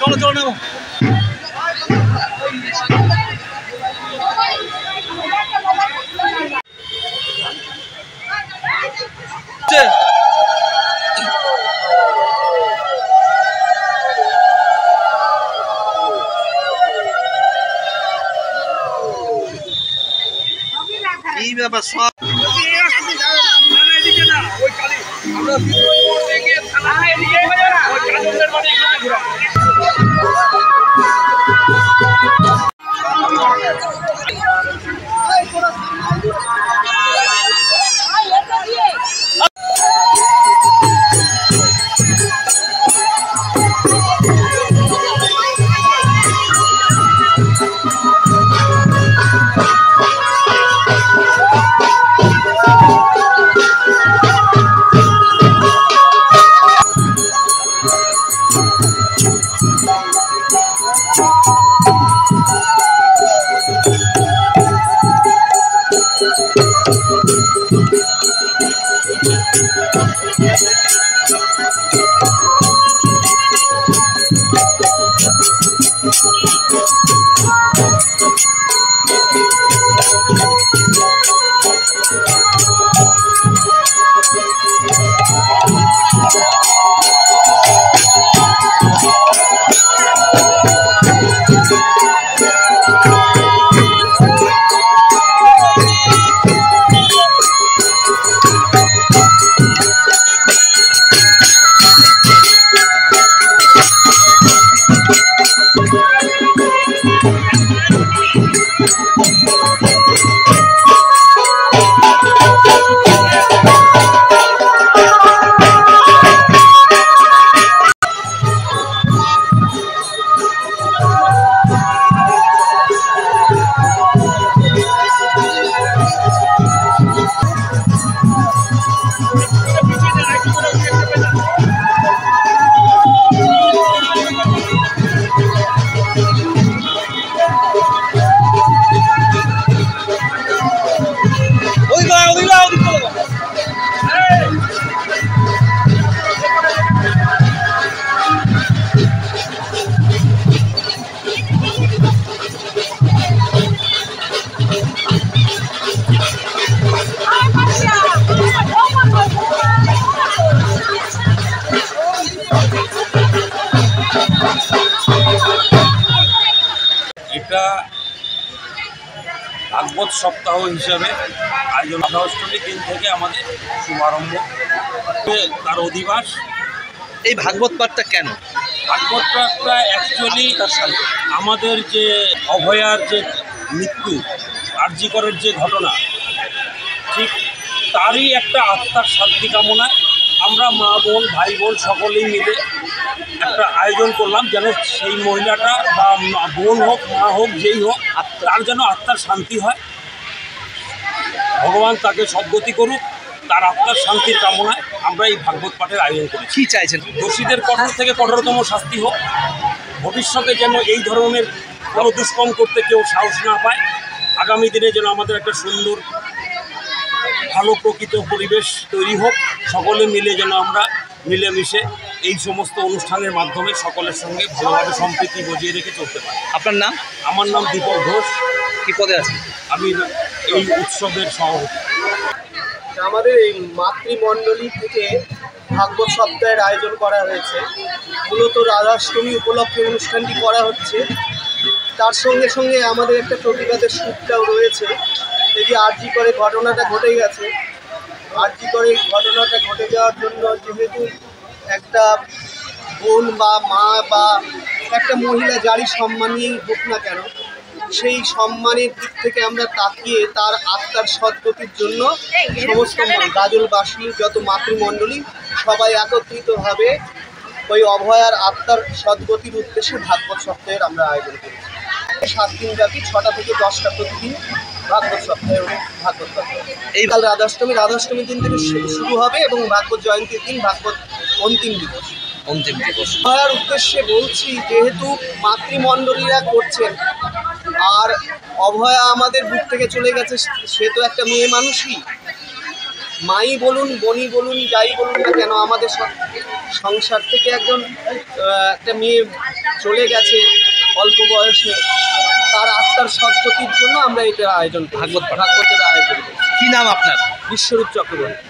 চলো চলো নেবো। এই ব্যাপার সব এটা ভাগবত সপ্তাহ হিসাবে আয়োজন রাধাষ্টমীর দিন থেকে আমাদের শুভারম্ভ, তার অধিবাস। এই ভাগবত পাঠটা কেন? ভাগবত পাঠটা অ্যাকচুয়ালি আমাদের যে অভয়ার যে মৃত্যু, আরজিকরের যে ঘটনা, ঠিক তারই একটা আত্মার শান্তি কামনায় আমরা মা বোন ভাই বোন সকলেই মিলে একটা আয়োজন করলাম, যেন সেই মহিলাটা বা বোন হোক মা হোক যেই হোক তার যেন আত্মার শান্তি হয়, ভগবান তাকে সদ্গতি করুক, তার আত্মার শান্তির কামনায় আমরা এই ভাগবত পাঠের আয়োজন করি। কী চাইছেন? দোষীদের কঠোর থেকে কঠোরতম শাস্তি হোক, ভবিষ্যতে যেন এই ধরনের কোনো দুষ্কর্ম করতে কেউ সাহস না পায়, আগামী দিনে যেন আমাদের একটা সুন্দর ভালো প্রকৃত পরিবেশ তৈরি হোক, সকলে মিলে যেন আমরা মিলেমিশে এই সমস্ত অনুষ্ঠানের মাধ্যমে সকলের সঙ্গে ভালোভাবে সম্প্রীতি বজিয়ে রেখে চলতে পারি। আপনার নাম? আমার নাম দীপক ঘোষ। কী পদে আছেন? আমি এই উৎসবের সভাপতি। আমাদের এই মাতৃমণ্ডলী থেকে ভাগবত সপ্তাহের আয়োজন করা হয়েছে। মূলত রাধাষ্টমী উপলক্ষে অনুষ্ঠানটি করা হচ্ছে। তার সঙ্গে সঙ্গে আমাদের একটা প্রতিবাদের সূত্রটাও রয়েছে। এই যে আরজিকরে ঘটনাটা ঘটে গেছে, আরজিকরে ঘটনাটা ঘটে যাওয়ার জন্য যেহেতু একটা বোন বা মা বা একটা মহিলা যারই সম্মানই হোক না কেন, সেই সম্মানের দিক থেকে আমরা তাকিয়ে তার আত্মার সদ্গতির জন্য সমস্ত গাজলবাসী যত মাতৃমণ্ডলী সবাই একত্রিতভাবে ওই অভয়ার আত্মার সদ্গতির উদ্দেশ্যে ভাগবত সপ্তাহের আমরা আয়োজন করেছি। 7 দিন ব্যাপী 6টা থেকে 10টা প্রতিদিন ভাগবত সপ্তাহে ভাগবত সপ্তাহ। এই কাল রাধাষ্টমীর দিন থেকে শুরু হবে এবং ভাগবত জয়ন্তীর দিন ভাগবত অন্তিম দিবস। অভয়ার উদ্দেশ্যে বলছি, যেহেতু মাতৃমণ্ডলীরা করছেন আর অভয়া আমাদের বুক থেকে চলে গেছে, সে তো একটা মেয়ে মানুষই, মাই বলুন বোনই বলুন যাই বলুন না কেন, আমাদের সংসার থেকে একজন একটা মেয়ে চলে গেছে অল্প বয়সে, তার আত্মার সদ্গতির জন্য আমরা এটা আয়োজন করি, ভাগবত পাঠ। ভাগবতের আয়োজন করি। কি নাম আপনার? বিশ্বরূপ চক্রবর্তী।